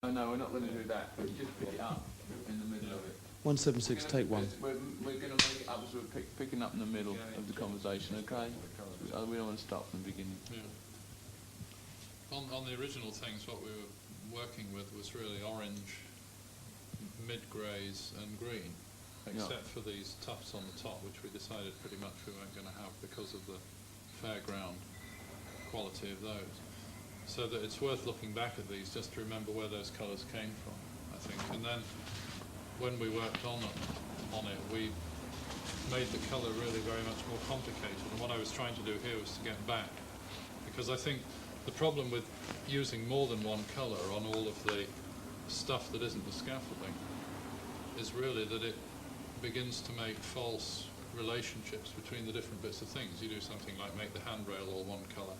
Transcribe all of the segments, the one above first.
Oh, no, we're not going to do that. We'll just pick it up in the middle of it. 176, take one. We're going to make it up as we're picking up in the middle of the conversation, okay? We don't want to start from the beginning. Yeah. On the original things, what we were working with was really orange, mid-greys and green, except for these tufts on the top, which we decided pretty much we weren't going to have because of the fairground quality of those. So that it's worth looking back at these just to remember where those colours came from, I think. And then when we worked on it, we made the colour really very much more complicated. And what I was trying to do here was to get back, because I think the problem with using more than one colour on all of the stuff that isn't the scaffolding is really that it begins to make false relationships between the different bits of things. You do something like make the handrail all one colour,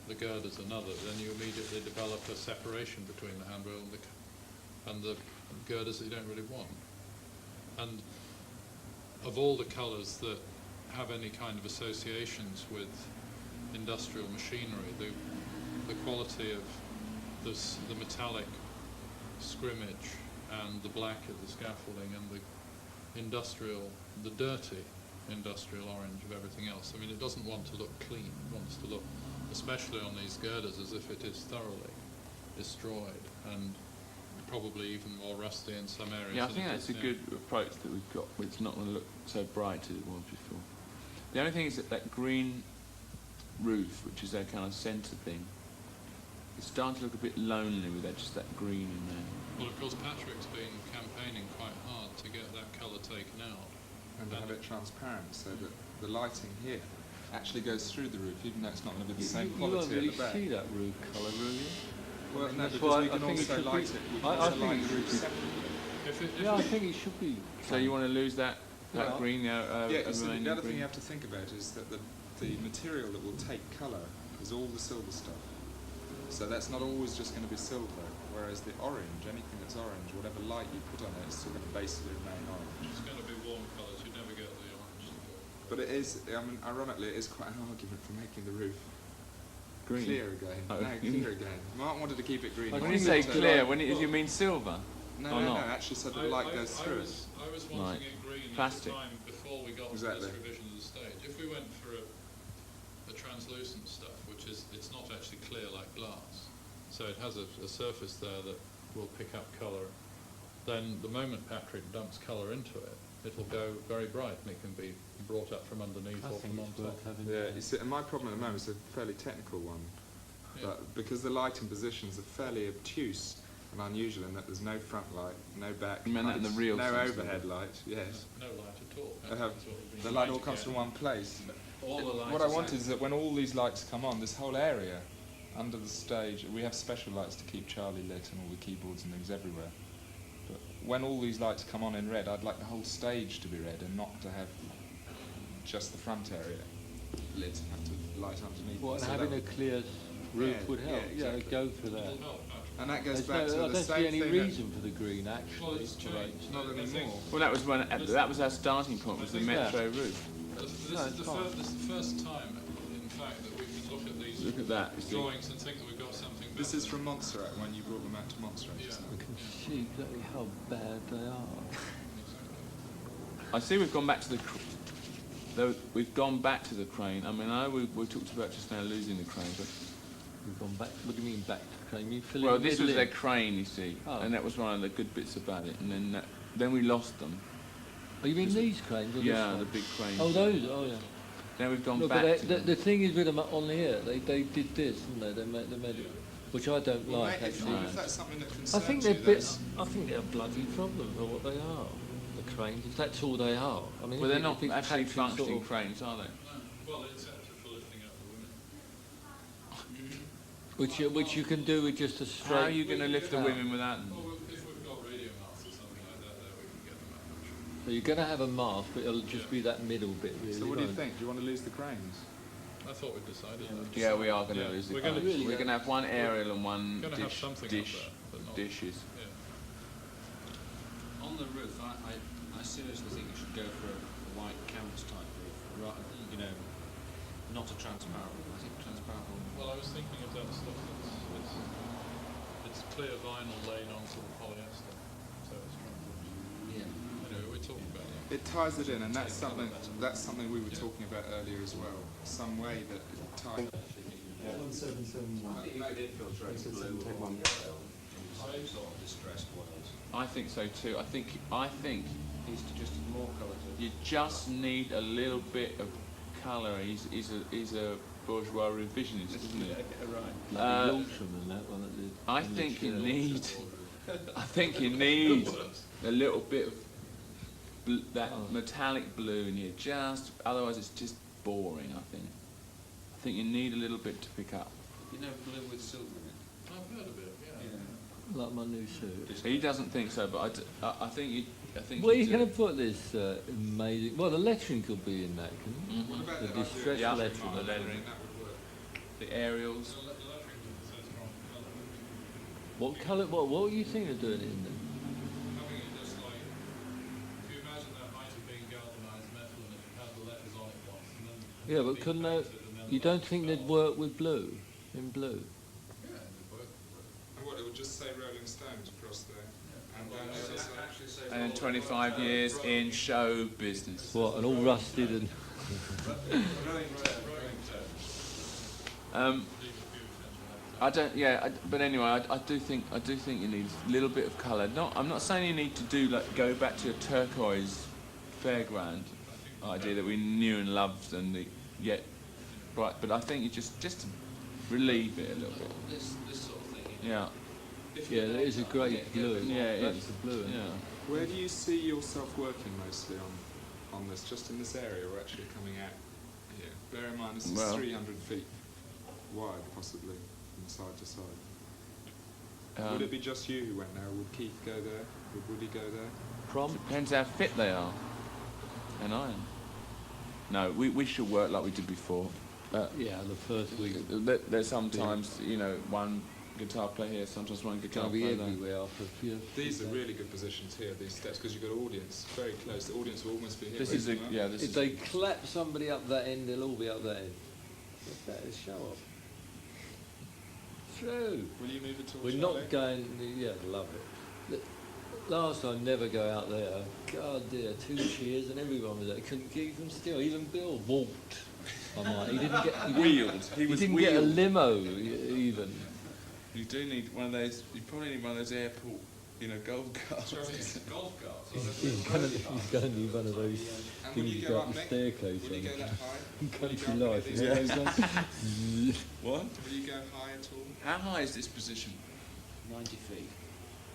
the girders another, then you immediately develop a separation between the handrail and the girders that you don't really want. And of all the colours that have any kind of associations with industrial machinery, the quality of the metallic scrimmage and the black of the scaffolding and the dirty industrial orange of everything else. I mean, it doesn't want to look clean. It wants to look, especially on these girders, as if it is thoroughly destroyed and probably even more rusty in some areas. Yeah, I think that's a good approach that we've got. It's not going to look so bright as it was before. The only thing is that green roof, which is their kind of centre thing, it's starting to look a bit lonely with just that green in there. Well, of course, Patrick's been campaigning quite hard to get that colour taken out. And to have it transparent so that the lighting here actually goes through the roof, even though it's not going to be the same quality at the back. You won't really see that roof colour, will you? Well, no, That's because why we can I think also it light should it. be. We can I also think light it the roof should be. separately. Yeah, I think it should be. So you want to lose that Yeah. green? Yeah, because the remaining other thing green? you have to think about is that the material that will take colour is all the silver stuff. So that's not always just going to be silver, whereas the orange, anything that's orange, whatever light you put on it, is still going to basically remain orange. It's going to be warm colours, you never get the orange. But it is, I mean, ironically, it is quite an argument for making the roof Green. clear again. Oh. No, clear again. Mark wanted to keep it green. When you say clear, you mean silver? No, no, actually, so the light goes through it. I was wanting it green Plastic. at the time before we got to this revision of the stage. If we went for a translucent stuff, which is, it's not actually clear like glass, so it has a surface there that will pick up colour, then the moment Patrick dumps colour into it, it'll go very bright and it can be brought up from underneath or from on top. Yeah, you see, and my problem at the moment is a fairly technical one, but because the lighting positions are fairly obtuse and unusual in that there's no front light, no back You mean that in the real no sense, overhead light, yes. No light at all. The light all comes from one place. All the lights What I want is that when all these lights come on, this whole area under the stage, we have special lights to keep Charlie lit and all the keyboards and things everywhere. But when all these lights come on in red, I'd like the whole stage to be red and not to have just the front area lit and have to light underneath. Well, So having that a clear roof would help. yeah, exactly. Go for that. It'll help, Patrick. and that goes There's back no, to I the don't same see any thing. reason for the green, actually. Well, it's changed. Not I think anymore. Well, that was our starting point. Was the metro roof? This is the first time, in fact, that we can look at these Look at that. You see. drawings and think that we've got something better. This is from Montserrat when you brought them out to Montserrat. Yeah. We can see exactly how bad they are. I see we've gone back to the. We've gone back to the crane. I mean, I know we talked about just now losing the crane, but We've gone back. What do you mean back to the crane? You fill well, in the this was middle their in. crane, you see, Oh. and that was one of the good bits about it. And then we lost them. Oh, you mean these cranes? Or this Yeah, one? the big cranes. Oh, those. Oh, yeah. Now we've gone Look, back. but to the them. thing is with them on here, they did this, didn't they? They made it, which I don't Well, like mate, if, actually. if that's something that concerns I think you, they're that's- I think they're a bloody problem for what they are. The cranes, if that's all they are. I mean, Well, they're if not it's actually factory sort functioning of- cranes, are they? No, well, except for lifting up the women. which you can do with just a straight. How are you going to lift the out. women without them? Well, if we've got radio masts or something like that there, we can get them up. I'm sure. So you're going to have a mast, but it'll just be that middle bit. Really, So what do you won't it? think? Do you want to lose the cranes? I thought we'd decided that. Yeah, we are going to Yeah, lose the we're gonna- cranes. really We're going to have one aerial and one Gonna have something up dish there, but not- dishes. Yeah. On the roof, I seriously think you should go for a white canvas type roof, rather, you know, not a transparent one. I think transparent one. Well, I was thinking of that stuff it's clear vinyl laid onto It ties it in, and that's something we were talking about earlier as well. Some way that it ties. 1771. I think you could infiltrate blue or some sort of distressed wells. I think so too. I think Needs to just more colour to it. you just need a little bit of colour. He's a bourgeois revisionist, isn't he? Like Yorkshire and that one that did. I think you need a little bit of that metallic blue in here. Otherwise it's just boring. I think you need a little bit to pick up. You know, blue with silver in it. I've heard of it, yeah. Like my new suit. He doesn't think so, but I think you. Where are you going to put this amazing... Well, the lettering could be in that, couldn't it? What about The the idea of distress Yeah. lettering. The lettering. That would work. The aerials. The lettering says wrong colour. What colour... What were you thinking of doing it in then? Having it just like, if you imagine that might have been galvanised metal and it had the letters on it once, and then... Yeah, but couldn't they... You don't think they'd work with blue? In blue? Yeah, it would work. And what, it would just say Rolling Stones across there? And down the other side? And then 25 years in show business. What, and all rusted and... I don't. Yeah, but anyway, I do think you need a little bit of colour. I'm not saying you need to do go back to a turquoise fairground idea that we knew and loved and yet bright. But I think you just to relieve it a little bit. This sort of thing. Yeah. Yeah, that is a great blue. Yeah, it That's is. the blue. Yeah. Where do you see yourself working mostly on this? Just in this area, or actually coming out here? Bear in mind, this is 300 feet wide, possibly, from side to side. Would it be just you who went there, or would Keith go there? Would Woody go there? Prom? Depends how fit they are. And I am. No, we should work like we did before. Yeah, the first week. There's sometimes, one guitar player here, sometimes one guitar Can't be player there. everywhere after a few. These are really good positions here, these steps, because you've got audience very close. The audience will almost be here. This is waiting up. this If is. they clap somebody up that end, they'll all be up that end. That is show off. True. Will you move it all? We're not going. Yeah, love it. Last time, never go out there. God dear, 2 cheers and everyone was there. Couldn't keep them still. Even Bill walked. I might. He didn't get. Wheeled. He was didn't get a wheeled. limo even. You do need one of those. You probably need one of those airport, golf carts. Golf carts. He's going to need one of those And will things you you go go up up the next? staircase Will you go on. that high? Country Will you go up life. these You know stairs? those ones? What? Will you go high at all? How high is this position? 90 feet.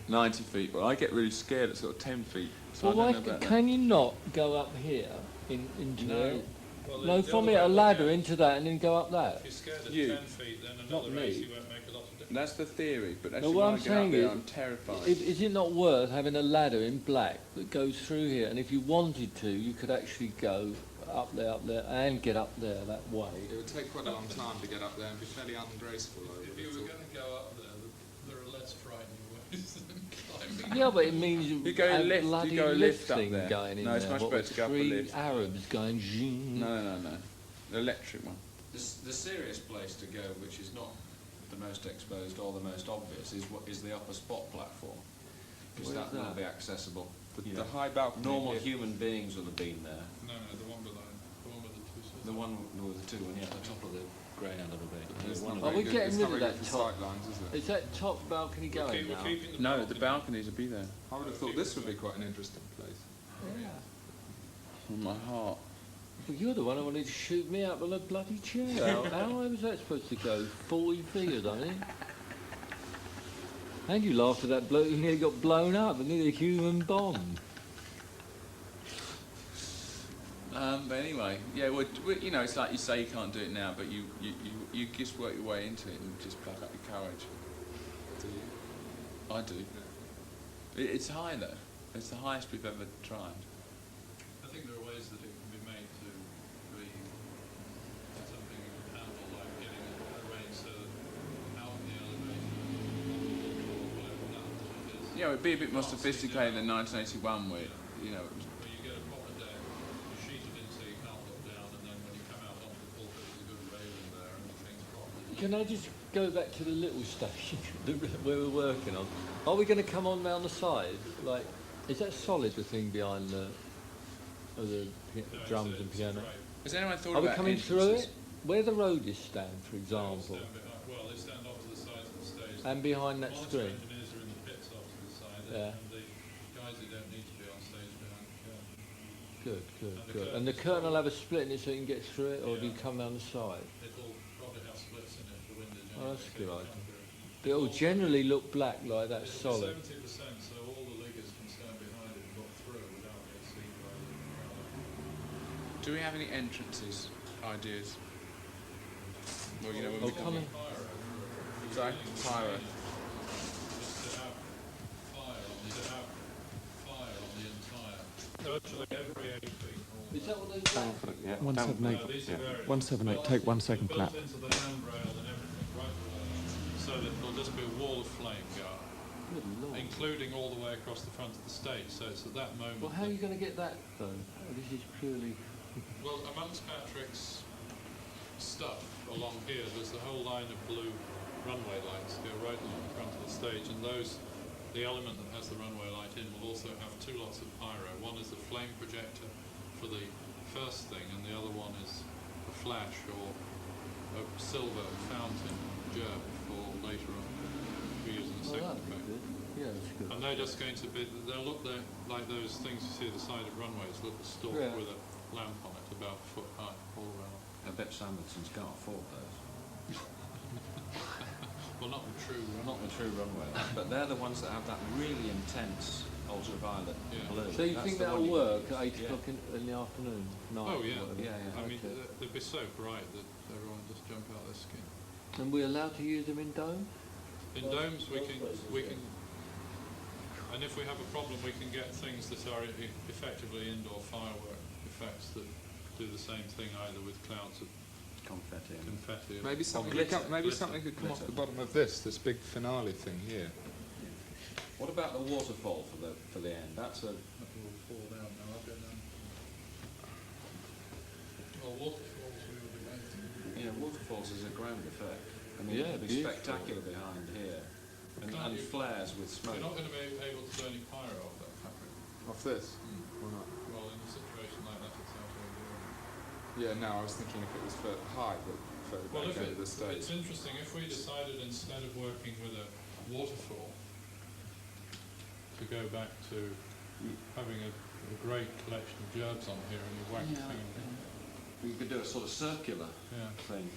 90 feet. Well, I get really scared at sort of 10 feet. So Well, I why don't know about can you not go up here into No. there? Well, No, the from other here, a way ladder around, into that and then go up that. If you're scared at You. 10 feet, then Not another me. race you won't make a lot of difference. That's the theory, but No, actually what when I'm I get up saying there, is, I'm terrified. Is it not worth having a ladder in black that goes through here? And if you wanted to, you could actually go up there, and get up there that way. It would take quite a long time to get up there and be fairly ungraceful. I would If you have were thought. going to go up there are less frightening ways than climbing. Yeah, but it means You go a lift- you bloody go lift up thing there. going in No, it's there. much What better with to go up a 3 lift. Arabs going zing. No. The electric one. The serious place to go, which is not the most exposed or the most obvious, is the upper spot platform. Because Where's that will that? be accessible. The, You the know, high balcony. normal here. human beings would have been there. No, the one below. The one with the two sisters. The one with the two, and at the top of the grey end of the bit. It's One not of Are very we good- getting it's rid not of very that good for top? sightlines, is it? Is that top balcony going We're now? keeping the No, balcony. the balconies will be there. I would have thought this would be quite an interesting place. On my heart. Well, you're the one who wanted to shoot me up with a bloody chair. How was that supposed to go? 40 feet or something? And you laughed at that bloke who nearly got blown up and nearly a human bomb. But anyway, yeah, it's like you say you can't do it now, but you just work your way into it and just pluck up your courage. Do you? I do. It's high though. It's the highest we've ever tried. I think there are ways that it can be made to be something you can handle, like getting it arranged so that out in the elevation or whatever that is. Yeah, it'd be a bit more sophisticated than 1981, where Where you get a proper deck, you sheet it in so you can't look down, and then when you come out onto the pulpit, there's a good railing there and things properly. Can I just go back to the little station where we're working on? Are we going to come on round the side? Like, is that solid, the thing behind the... of the drums and piano. Has anyone thought Are we about coming through entrances? it? Where the roadies stand, for example, Well, they stand off to the sides of the stage. and behind that Monitor screen. engineers are in the pits off to the side, Yeah. and the guys who don't need to be on stage behind the curtain. Good, good, And the good. curtain And the is curtain will probably- have a split in it so you can get through it, or do you Yeah. come down the side? It'll probably have splits in it for windows. Oh, that's a good anyway, so you idea. can't do it. But it'll generally look black like that, It's solid. 70%, so all the liggers can stand behind it and got through without being seen by the crowd. Do we have any entrances ideas? Well, you know, when Oh, we come in. Sorry? Pyro. Just to have fire on the entire, virtually every 8 feet. Is that what they do? Yeah. No, 178. these are very- 178. Take 1 second clap. Built into the handrail and everything, right below. So that there'll just be a wall of flame going, Good Lord. including all the way across the front of the stage. So it's at that moment. Well, how are that- you going to get that, though? Oh, this is purely... Well, amongst Patrick's stuff along here, there's the whole line of blue runway lights go right along the front of the stage, and those, the element that has the runway light in will also have 2 lots of pyro. One is the flame projector for the first thing, and the other one is a flash or a silver fountain gerb for later on for using the Oh, second that'd be effect. good. Yeah, that's good. And they're just going to be, they'll look like those things you see at the side of runways, little stalk Yeah. with a lamp on it about a foot high all around. I bet Sanderson's can't afford those. Well, not the true Not the true runway light, but they're the ones that have that really intense ultraviolet Yeah. blue. So you That's think the that'll one you work use. at 8 Yeah. o'clock in the afternoon? Night, Oh, or yeah. whatever? Yeah, I mean, Okay. they'd be so bright that everyone would just jump out their skin. And we're allowed to use them in dome? In domes, we can, and if we have a problem, we can get things that are effectively indoor firework effects that do the same thing, either with clouds of Confetti. And confetti. Maybe something, glitter, maybe glitter, something could come off glitter. the bottom of this big finale thing here. what about the waterfall for the end? That's a That will fall down now. I don't know. Well, waterfalls we would be waiting. waterfalls is a grand effect. I mean, Yeah, it'd be beautiful. spectacular behind here, and Can't you- flares with smoke. You're not going to be able to do any pyro off that fabric. Off this? Well, in a situation like that, it's out of the Yeah, no, I was thinking if it was further high, but further Well, back if over the stage. it's interesting, if we decided instead of working with a waterfall to go back to having a great collection of gerbs on here and you whack Yeah. thing, You could do a sort of circular yeah. thing.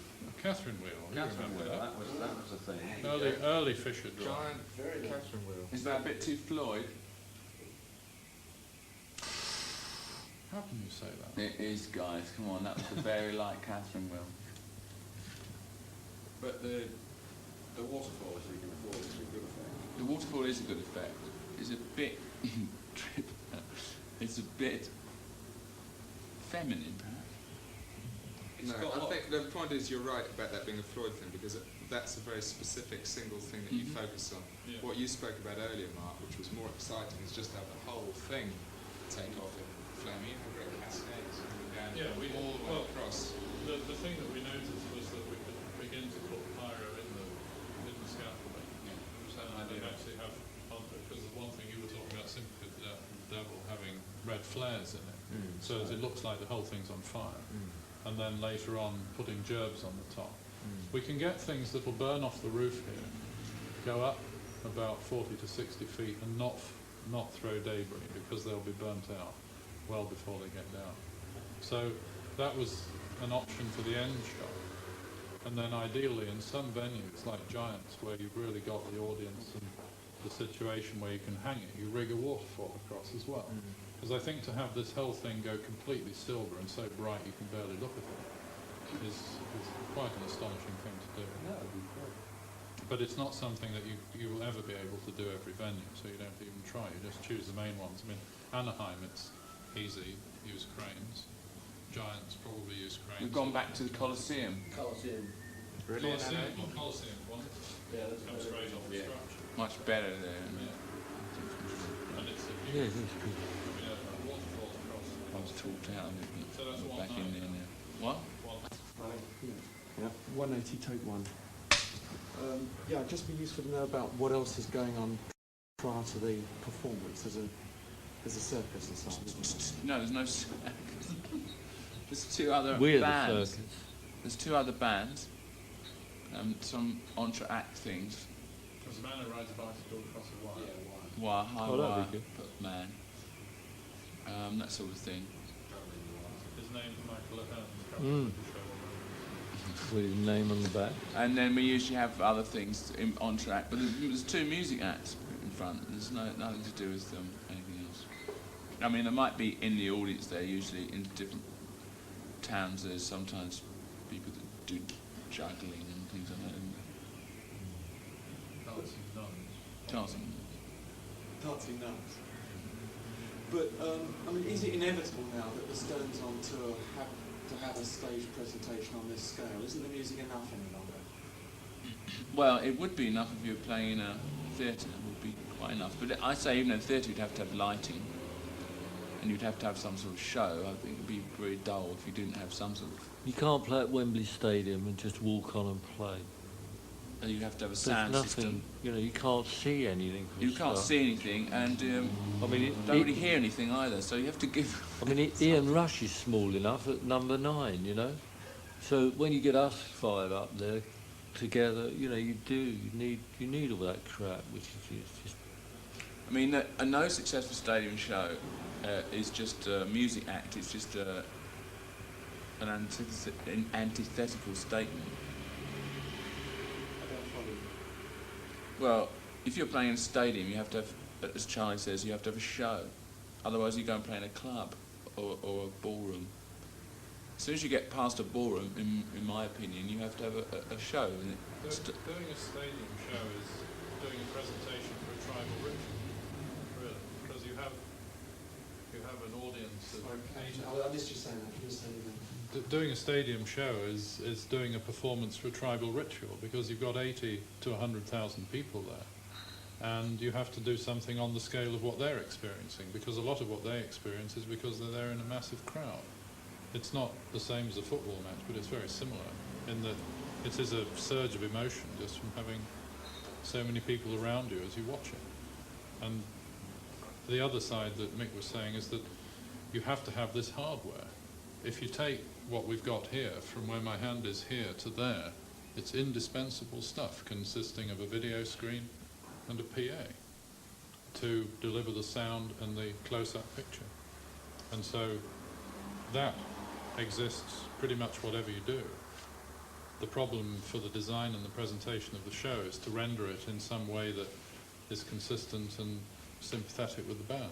Catherine wheel, you Catherine remember wheel, that? that was a thing. Early Fisher drawing. Giant Catherine wheel. Is that a bit too Floyd? How can you say that? It is, guys. Come on, that was a very light Catherine wheel. But the waterfall, as you can afford, is a good effect. The waterfall is a good effect. It's a bit... it's a bit... feminine, perhaps. It's No, got a I lot- think the point is you're right about that being a Floyd thing, because that's a very specific single thing that you Mhm. focus on. Yeah. What you spoke about earlier, Mark, which was more exciting, is just to have the whole thing take off in flame. You have great cascades coming down Yeah, we- all the way well, across. The thing that we noticed was that we could begin to put pyro in the scaffolding. So And then actually have, because the one thing you were talking about simply the devil having red flares in it, so that it looks like the whole thing's on fire. And then later on putting gerbs on the top. We can get things that will burn off the roof here, go up about 40 to 60 feet and not throw debris because they'll be burnt out well before they get down. So that was an option for the end shot. And then ideally in some venues like Giants where you've really got the audience and the situation where you can hang it, you rig a waterfall across as well. Because I think to have this whole thing go completely silver and so bright you can barely look at it is quite an astonishing thing to do. That would be great. But it's not something that you will ever be able to do every venue, so you don't even try. You just choose the main ones. I mean, Anaheim, it's easy, use cranes. Giants probably use cranes. We've gone back to the Colosseum. Coliseum. Really? Colosseum, well, Colosseum one Yeah, that's comes straight off the structure. Much better there. Yeah. And it's a Yeah, huge, that's good. waterfall across. I was talked out of it. So that's We're one back in night. there now. What? Yeah. 180, take 1. Yeah, it'd just be useful to know about what else is going on prior to the performance. There's a There's a circus inside, isn't No, there's no circus. There's two other We're the bands. circus. There's two other bands. Some entre-act things. There's a man who rides a bicycle across a wire. Wire, high Oh, that'd wire, be good. man. That sort of thing. His name's Michael Ahern. Mm. With his name on the back. And then we usually have other things in entre-act, but there's two music acts in front. There's nothing to do with anything else. I mean, there might be in the audience there, usually in different towns, there's sometimes people that do juggling and things like that. Dancing nuns. Dancing. Dancing nuns. But, I mean, is it inevitable now that the Stones on tour have to have a stage presentation on this scale? Isn't the music enough any longer? Well, it would be enough if you were playing in a theatre. It would be quite enough. But I say even in a theatre you'd have to have lighting. And you'd have to have some sort of show. I think it would be very dull if you didn't have some sort of... You can't play at Wembley Stadium and just walk on and play. You'd have to have a There's sound nothing, system. you know, you can't see anything. For You can't stuff. see anything, and I mean, don't really hear anything either, so you have to give... I mean, Ian Rush is small enough at number 9, you know? So when you get us 5 up there together, you know, you need all that crap, which is just... I mean, a no successful stadium show is just a music act. It's just an antithetical statement. I don't follow you. Well, if you're playing in a stadium, you have to have, as Charlie says, you have to have a show. Otherwise, you go and play in a club or a ballroom. As soon as you get past a ballroom, in my opinion, you have to have a show. And Doing a stadium show is doing a presentation for a tribal ritual, really, because you have an audience of Sorry, I missed you saying that. Can you say it again? doing a stadium show is doing a performance for a tribal ritual, because you've got 80 to 100,000 people there, and you have to do something on the scale of what they're experiencing, because a lot of what they experience is because they're there in a massive crowd. It's not the same as a football match, but it's very similar in that it is a surge of emotion just from having so many people around you as you watch it. And the other side that Mick was saying is that you have to have this hardware. If you take what we've got here, from where my hand is here to there, it's indispensable stuff consisting of a video screen and a PA to deliver the sound and the close-up picture. And so that exists pretty much whatever you do. The problem for the design and the presentation of the show is to render it in some way that is consistent and sympathetic with the band.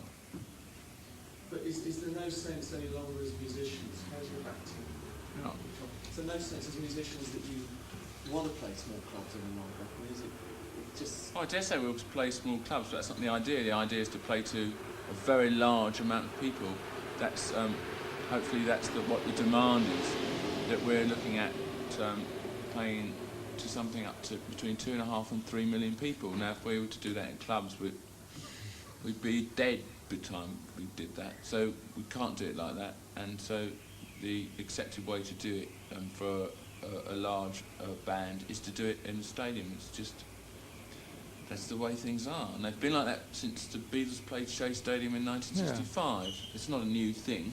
But is there no sense any longer as musicians? How's your back to? No. Is there no sense as musicians that you want to play small clubs any longer? I mean, is it just... I dare say we'll play small clubs, but that's not the idea. The idea is to play to a very large amount of people. That's hopefully that's what the demand is. That we're looking at playing to something up to between 2.5 and 3 million people. Now, if we were to do that in clubs, we'd be dead by the time we did that. So we can't do it like that. And so the accepted way to do it for a large band is to do it in a stadium. It's just, that's the way things are. And they've been like that since the Beatles played Shea Stadium in 1965. Yeah. It's not a new thing.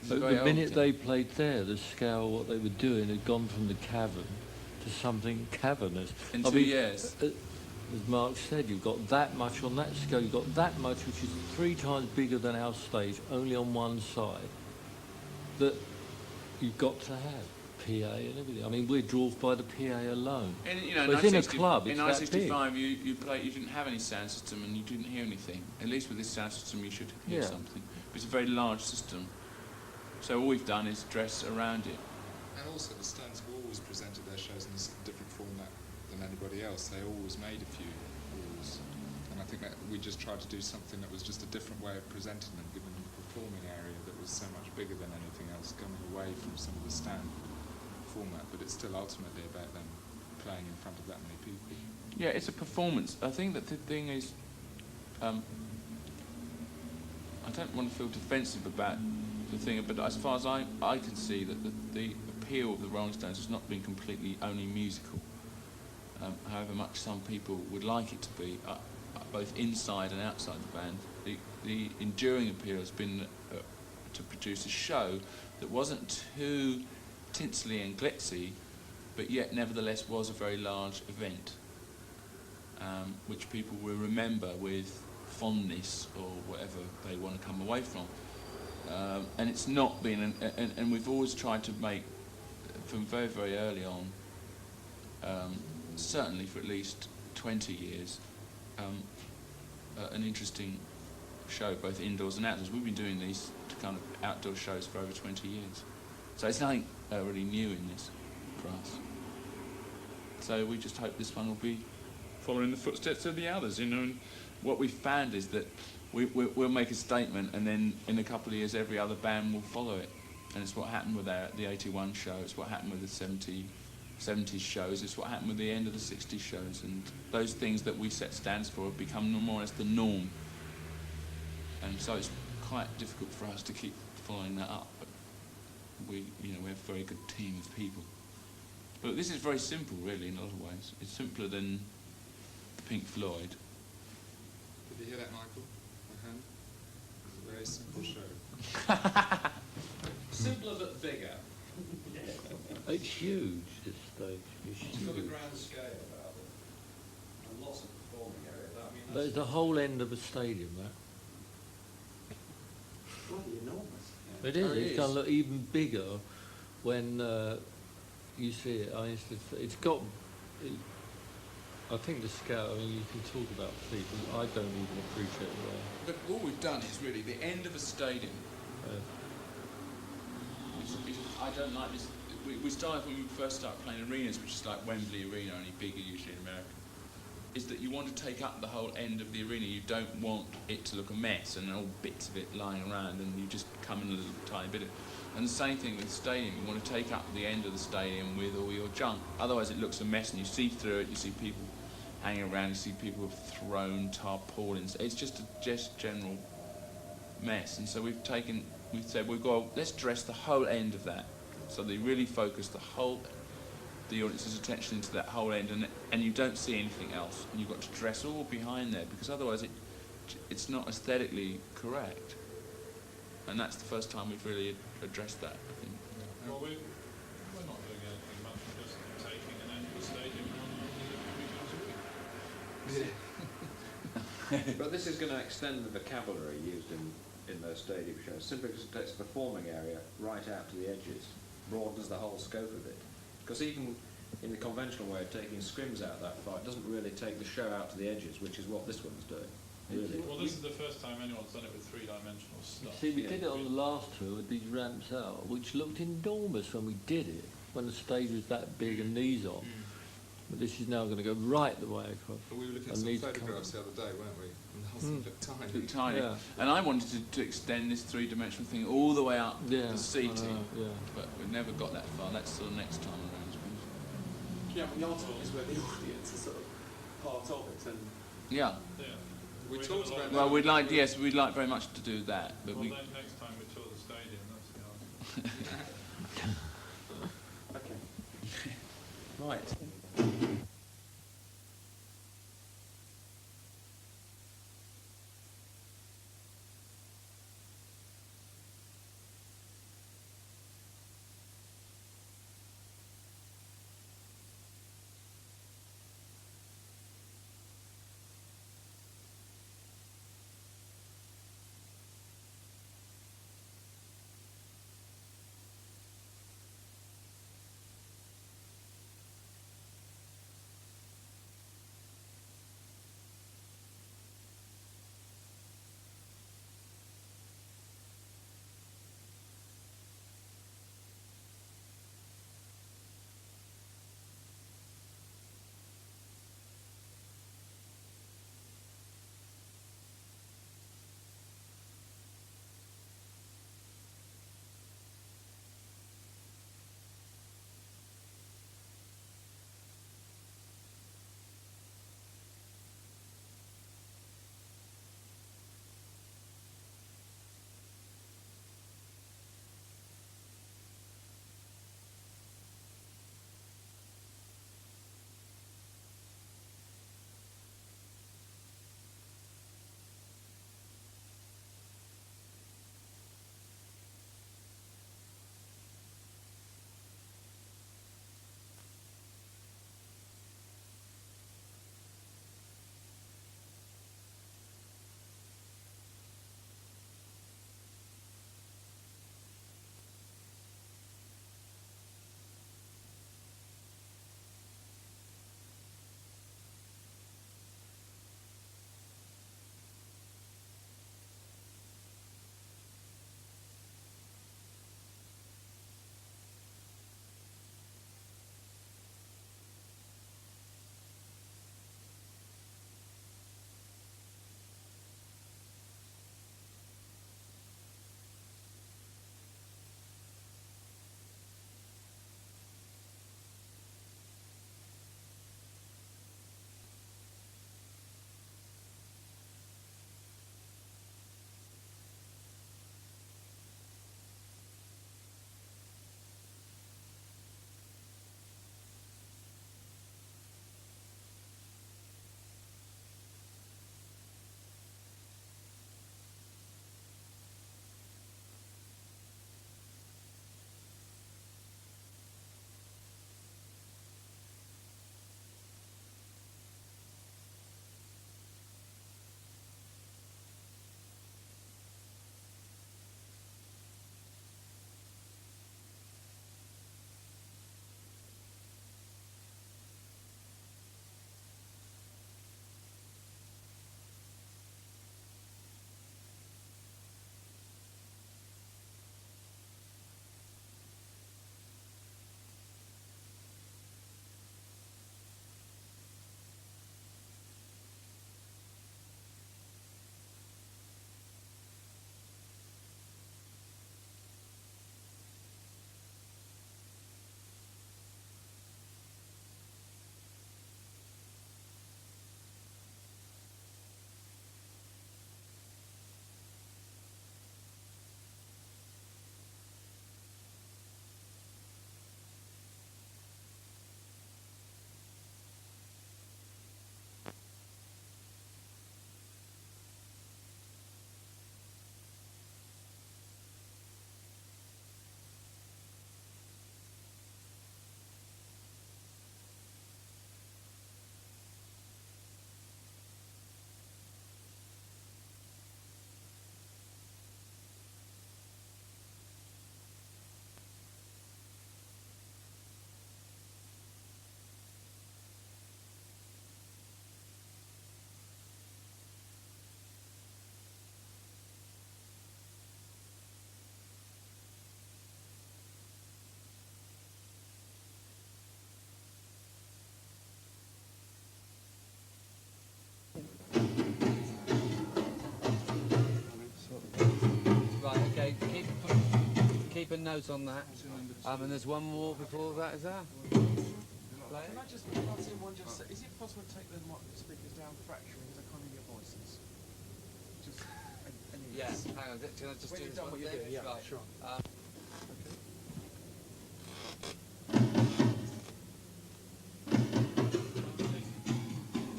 But the minute they played there, the scale, what they were doing, had gone from the cavern to something cavernous. In 2 years. As Mark said, you've got that much on that scale, you've got that much, which is 3 times bigger than our stage, only on one side, that you've got to have PA and everything. I mean, we're dwarfed by the PA alone. But in a club, it's in 1965, you didn't have any sound system and you didn't hear anything. At least with this sound system, you should hear something. But it's a very large system. So all we've done is dress around it. And also the Stones have always presented their shows in a different format than anybody else. They always made a few walls. And I think that we just tried to do something that was just a different way of presenting them, giving them a performing area that was so much bigger than anything else, coming away from some of the standard format, but it's still ultimately about them playing in front of that many people. Yeah, it's a performance. I think that the thing is, I don't want to feel defensive about the thing, but as far as I can see, that the appeal of the Rolling Stones has not been completely only musical. However much some people would like it to be, both inside and outside the band. The enduring appeal has been to produce a show that wasn't too tinsely and glitzy, but yet nevertheless was a very large event, which people will remember with fondness or whatever they want to come away from. And it's not been, and we've always tried to make, from very, very early on, certainly for at least 20 years, an interesting show, both indoors and outdoors. We've been doing these kind of outdoor shows for over 20 years. So it's nothing really new in this for us. So we just hope this one will be following the footsteps of the others, you know. And what we've found is that we'll make a statement, and then in a couple of years every other band will follow it. And it's what happened with the 81 show, it's what happened with the 70s shows, it's what happened with the end of the 60s shows, and those things that we set stands for have become more or less the norm. And so it's quite difficult for us to keep following that up, but we have a very good team of people. But this is very simple, really, in a lot of ways. It's simpler than Pink Floyd. Did you hear that, Michael? It's a very simple show. Simpler but bigger. It's huge, this stage. It's It's got a huge. grand scale about it. And lots of performing area. I mean, There's the whole end of a stadium, that. Bloody enormous. It is. Oh, it It's is. going to look even bigger when you see it. It's got. I think the scale. I mean, you can talk about feet, but I don't even appreciate it. But all we've done is really the end of a stadium. I don't like this. We started when we first started playing arenas, which is like Wembley Arena, only bigger usually in America. Is that you want to take up the whole end of the arena. You don't want it to look a mess and all bits of it lying around, and you just come in a little tiny bit of. And the same thing with the stadium. You want to take up the end of the stadium with all your junk. Otherwise, it looks a mess, and you see through it. You see people hanging around. You see people have thrown tarpaulins. It's just a general mess. And so we've said let's dress the whole end of that. So they really focus the audience's attention into that whole end, and you don't see anything else, and you've got to dress all behind there, because otherwise it's not aesthetically correct. And that's the first time we've really addressed that, I think. Well, we're not doing anything much, we're just taking an end of the stadium and running it. But this is going to extend the vocabulary used in those stadium shows, simply because it takes the performing area right out to the edges, broadens the whole scope of it. Because even in the conventional way of taking scrims out that far, it doesn't really take the show out to the edges, which is what this one's doing. Really. Well, this is the first time anyone's done it with three-dimensional stuff. See, we did it on the last tour with these ramps out, which looked enormous when we did it, when the stage was that big and these on. But this is now going to go right the way across. But we were looking at And some these photographs the other day, weren't we? And the whole thing looked tiny. Look tiny. Yeah. And I wanted to extend this three-dimensional thing all the way up Yeah, the seating, yeah. but we never got that far. That's sort of next time around, I suppose. Yeah, the article is where the audience is sort of part of it, and Yeah. Yeah. We We're talked gonna about Well, lot- we'd like very much to do that, but Well, we. then next time we tour the stadium, that's the answer. okay. Right. note on that. And there's one more before that, is there? Can I just ask him one just is it possible to take the speakers down fractionally because I can't hear your voices? Just Yes, hang on, can I just when do you're this done one what you're thing? doing, yeah, Right. sure.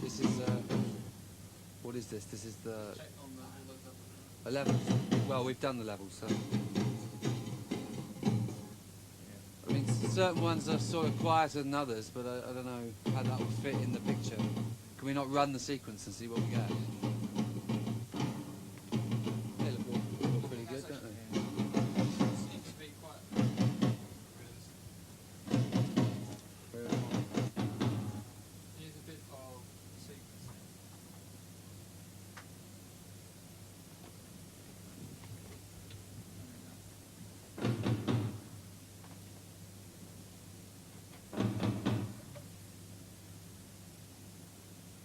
This is, what is this? This is the 11th. Well, we've done the levels, so. I mean, certain ones are sort of quieter than others, but I don't know how that would fit in the picture. Can we not run the sequence and see what we get? They look pretty good, don't they?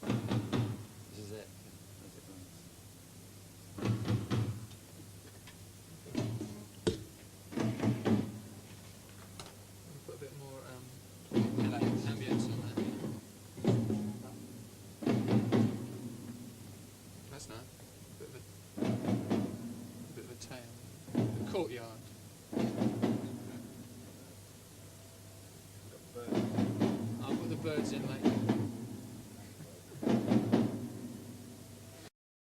This is it. That's it. Put a bit more ambience on that. That's nice. A bit of a tail. A courtyard. I'll put the birds in later.